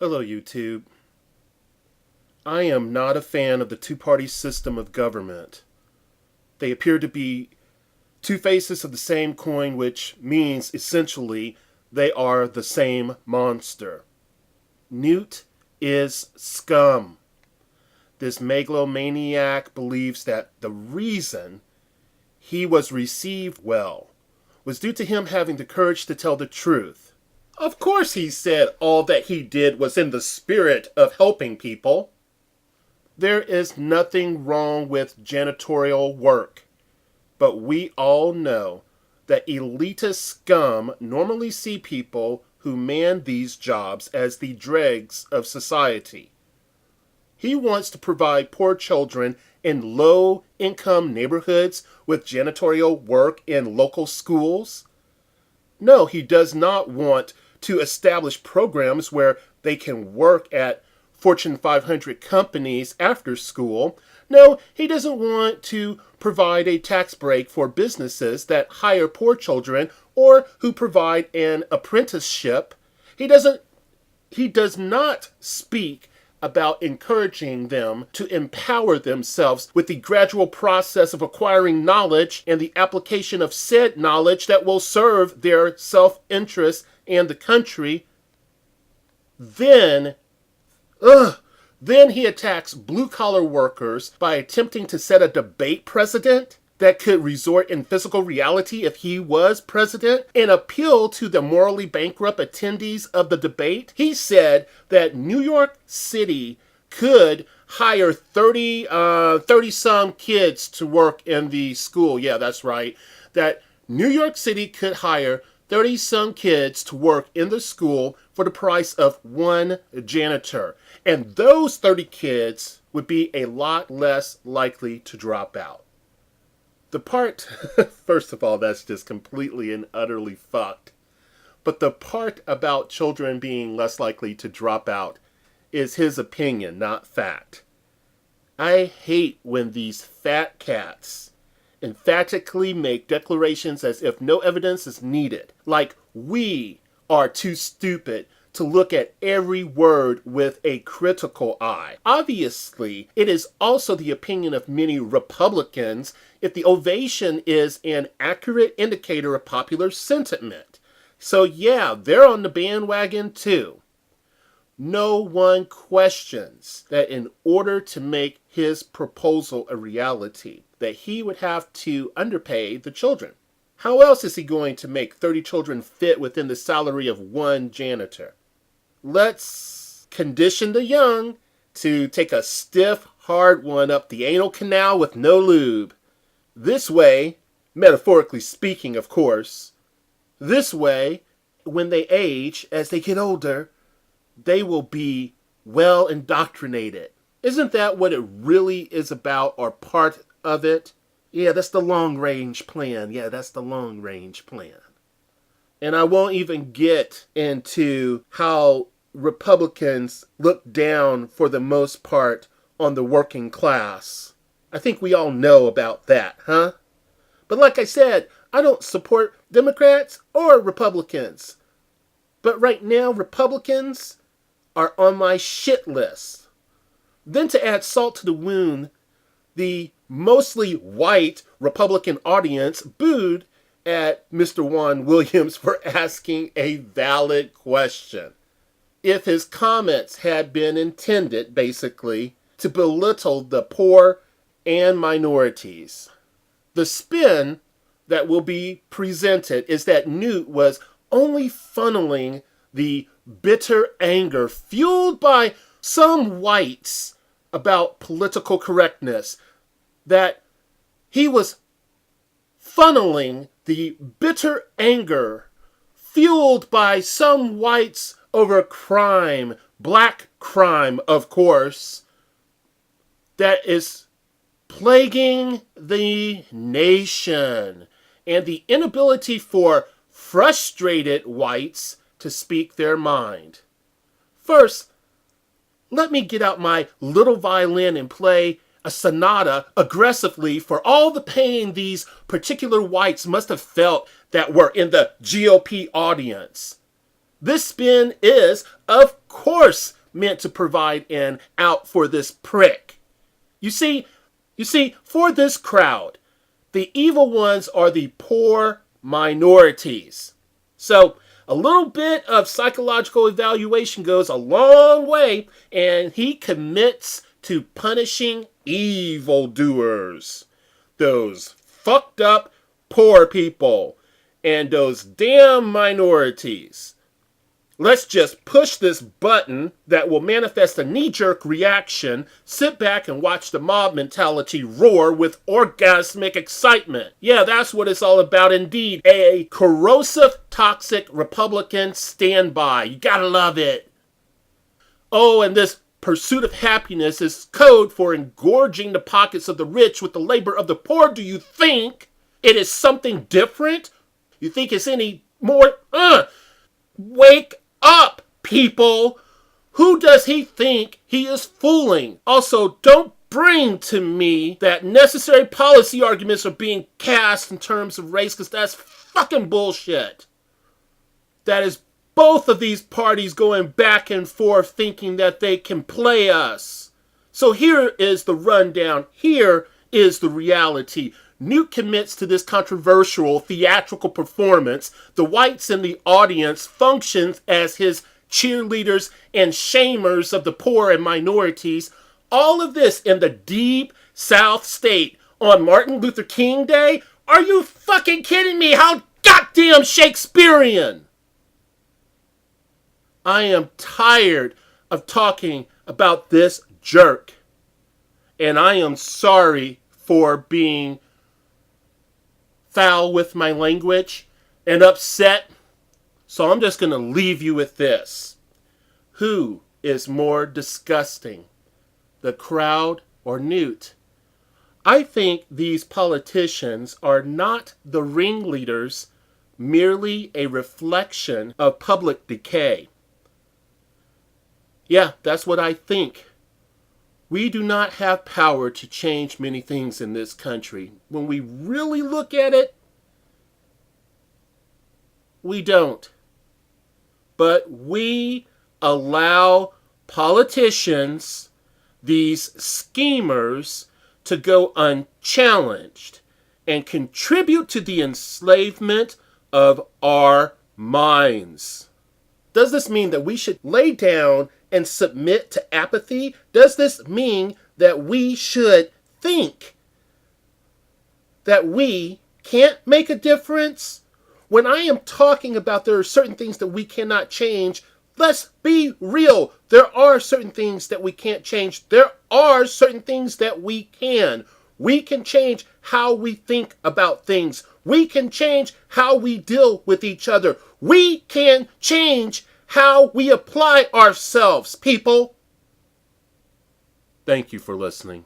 Hello, YouTube. I am not a fan of the two-party system of government. They appear to be two faces of the same coin, which means essentially they are the same monster. Newt is scum. This megalomaniac believes that the reason he was received well was due to him having the courage to tell the truth. Of course he said all that he did was in the spirit of helping people. There is nothing wrong with janitorial work, but we all know that elitist scum normally see people who man these jobs as the dregs of society. He wants to provide poor children in low-income neighborhoods with janitorial work in local schools. No, he does not want to establish programs where they can work at Fortune 500 companies after school. No, he doesn't want to provide a tax break for businesses that hire poor children or who provide an apprenticeship. He does not speak about encouraging them to empower themselves with the gradual process of acquiring knowledge and the application of said knowledge that will serve their self-interest and the country. Then he attacks blue-collar workers by attempting to set a debate precedent that could resort in physical reality if he was president and appeal to the morally bankrupt attendees of the debate. He said that New York City could hire 30-some kids to work in the school. Yeah, that's right. That New York City could hire 30-some kids to work in the school for the price of one janitor. And those 30 kids would be a lot less likely to drop out. The part, first of all, that's just completely and utterly fucked. But the part about children being less likely to drop out is his opinion, not fact. I hate when these fat cats emphatically make declarations as if no evidence is needed. Like we are too stupid to look at every word with a critical eye. Obviously, it is also the opinion of many Republicans if the ovation is an accurate indicator of popular sentiment. So yeah, they're on the bandwagon too. No one questions that in order to make his proposal a reality, that he would have to underpay the children. How else is he going to make 30 children fit within the salary of one janitor? Let's condition the young to take a stiff, hard one up the anal canal with no lube. This way, metaphorically speaking, of course, this way, when they age, as they get older, they will be well indoctrinated. Isn't that what it really is about, or part of it? Yeah, that's the long-range plan. Yeah, that's the long-range plan. And I won't even get into how Republicans look down, for the most part, on the working class. I think we all know about that, huh? But like I said, I don't support Democrats or Republicans. But right now, Republicans are on my shit list. Then to add salt to the wound, the mostly white Republican audience booed at Mr. Juan Williams for asking a valid question. If his comments had been intended, basically, to belittle the poor and minorities. The spin that will be presented is that Newt was only funneling the bitter anger fueled by some whites about political correctness, that he was funneling the bitter anger fueled by some whites over crime, black crime, of course, that is plaguing the nation, and the inability for frustrated whites to speak their mind. First, let me get out my little violin and play a sonata aggressively for all the pain these particular whites must have felt that were in the GOP audience. This spin is, of course, meant to provide an out for this prick. You see, for this crowd, the evil ones are the poor minorities. So a little bit of psychological evaluation goes a long way, and he commits to punishing evildoers. Those fucked up poor people and those damn minorities. Let's just push this button that will manifest a knee-jerk reaction, sit back and watch the mob mentality roar with orgasmic excitement. Yeah, that's what it's all about indeed. A corrosive, toxic Republican standby. You gotta love it. Oh, and this pursuit of happiness is code for engorging the pockets of the rich with the labor of the poor. Do you think it is something different? You think it's any more? Wake up, people! Who does he think he is fooling? Also, don't bring to me that necessary policy arguments are being cast in terms of race, because that's fucking bullshit. That is both of these parties going back and forth thinking that they can play us. So here is the rundown. Here is the reality. Newt commits to this controversial theatrical performance. The whites in the audience functions as his cheerleaders and shamers of the poor and minorities. All of this in the deep South state on Martin Luther King Day? Are you fucking kidding me? How goddamn Shakespearean! I am tired of talking about this jerk. And I am sorry for being foul with my language and upset. So I'm just going to leave you with this. Who is more disgusting, the crowd or Newt? I think these politicians are not the ringleaders, merely a reflection of public decay. Yeah, that's what I think. We do not have power to change many things in this country. When we really look at it, we don't. But we allow politicians, these schemers, to go unchallenged and contribute to the enslavement of our minds. Does this mean that we should lay down and submit to apathy? Does this mean that we should think that we can't make a difference? When I am talking about there are certain things that we cannot change, let's be real. There are certain things that we can't change. There are certain things that we can. We can change how we think about things. We can change how we deal with each other. We can change how we apply ourselves, people. Thank you for listening.